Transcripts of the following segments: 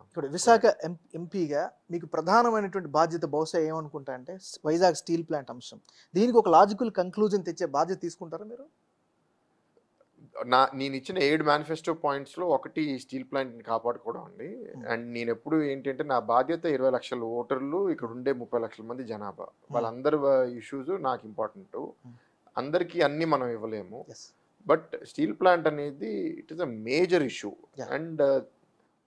ఇప్పుడు విశాఖ ఎంపీగా మీకు ప్రధానమైనటువంటి బాధ్యత బహుశా ఏమనుకుంటా అంటే వైజాగ్ స్టీల్ ప్లాంట్ అంశం. దీనికి ఒక లాజికల్ కంక్లూజన్ తెచ్చే బాధ్యత తీసుకుంటారా మీరు? నేను ఇచ్చిన 7 మేనిఫెస్టో పాయింట్స్‌లో ఒకటి స్టీల్ ప్లాంట్‌ని కాపాడుకోవడం అండి. అండ్ నేనెప్పుడు ఏంటంటే నా బాధ్యత 20 లక్షల ఓటర్లు, ఇక్కడ ఉండే 30 లక్షల మంది జనాభా. వాళ్ళందరి ఇష్యూస్ నాకు ఇంపార్టెంటు. అందరికీ అన్నీ మనం ఇవ్వలేము. బట్ స్టీల్ ప్లాంట్ అనేది it is a major issue. And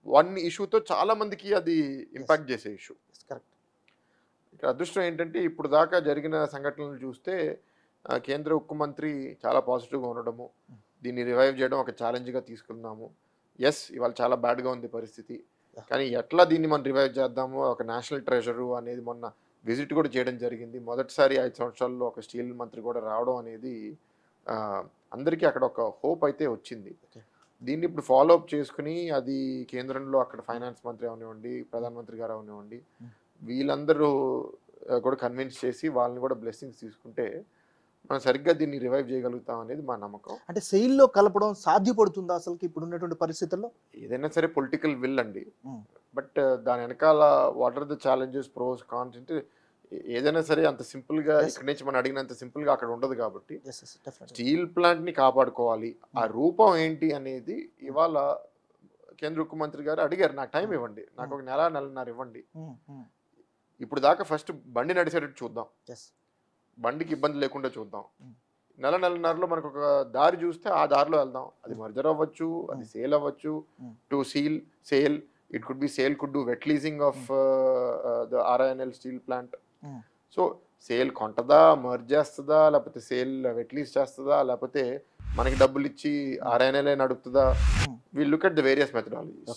one ఇష్యూతో చాలా మందికి అది ఇంపాక్ట్ చేసే ఇష్యూ. కరెక్ట్. ఇక్కడ అదృష్టం ఏంటంటే ఇప్పుడు దాకా జరిగిన సంఘటనలు చూస్తే కేంద్ర ఉక్కు మంత్రి చాలా పాజిటివ్గా ఉండడము, దీన్ని రివైవ్ చేయడం ఒక ఛాలెంజ్గా తీసుకుందాము. ఎస్, ఇవాళ చాలా బ్యాడ్గా ఉంది పరిస్థితి, కానీ ఎట్లా దీన్ని మనం రివైవ్ చేద్దాము, ఒక నేషనల్ ట్రెజరు అనేది మొన్న విజిట్ కూడా చేయడం జరిగింది. మొదటిసారి 5 సంవత్సరాల్లో ఒక స్టీల్ మంత్రి కూడా రావడం అనేది అందరికీ అక్కడ ఒక హోప్ అయితే వచ్చింది. దీన్ని ఇప్పుడు ఫాలో అప్ చేసుకుని అది కేంద్రంలో అక్కడ ఫైనాన్స్ మంత్రి అవనివ్వండి, ప్రధానమంత్రి గారు అవనివ్వండి, వీళ్ళందరూ కూడా కన్విన్స్ చేసి వాళ్ళని కూడా బ్లెస్సింగ్స్ తీసుకుంటే మనం సరిగ్గా దీన్ని రివైవ్ చేయగలుగుతాం అనేది మా నమ్మకం. అంటే సెయిల్లో కలపడం సాధ్యపడుతుందా అసలు ఇప్పుడు ఉన్నటువంటి పరిస్థితుల్లో? ఏదైనా సరే పొలిటికల్ విల్ అండి. బట్ దాని వెనకాల what are the challenges, pros, cons అంటే ఏదైనా సరే అంత సింపుల్గా ఇక్కడి నుంచి మనం అడిగినంత సింపుల్గా అక్కడ ఉండదు. కాబట్టి స్టీల్ ప్లాంట్ని కాపాడుకోవాలి, ఆ రూపం ఏంటి అనేది ఇవాళ కేంద్ర ఉక్కు మంత్రి గారు అడిగారు, నాకు టైం ఇవ్వండి, నాకు ఒక నెలన్నర ఇవ్వండి. ఇప్పుడు దాకా ఫస్ట్ బండి నడిచేటట్టు చూద్దాం, బండికి ఇబ్బంది లేకుండా చూద్దాం. నెలన్నరలో మనకు ఒక దారి చూస్తే ఆ దారిలో వెళ్దాం. అది మర్జర్ అవ్వచ్చు, అది సేల్ అవ్వచ్చు. To SAIL it could be SAIL, could do with leasing of the RINL steel plant. So SAIL కొంటదా, మర్జ్ చేస్తుందా, లేకపోతే సేల్ వెట్ లీజ్ చేస్తుందా, లేకపోతే మనకి డబ్బులు ఇచ్చి RINL నడుపుతుందా? We look at the various methodologies.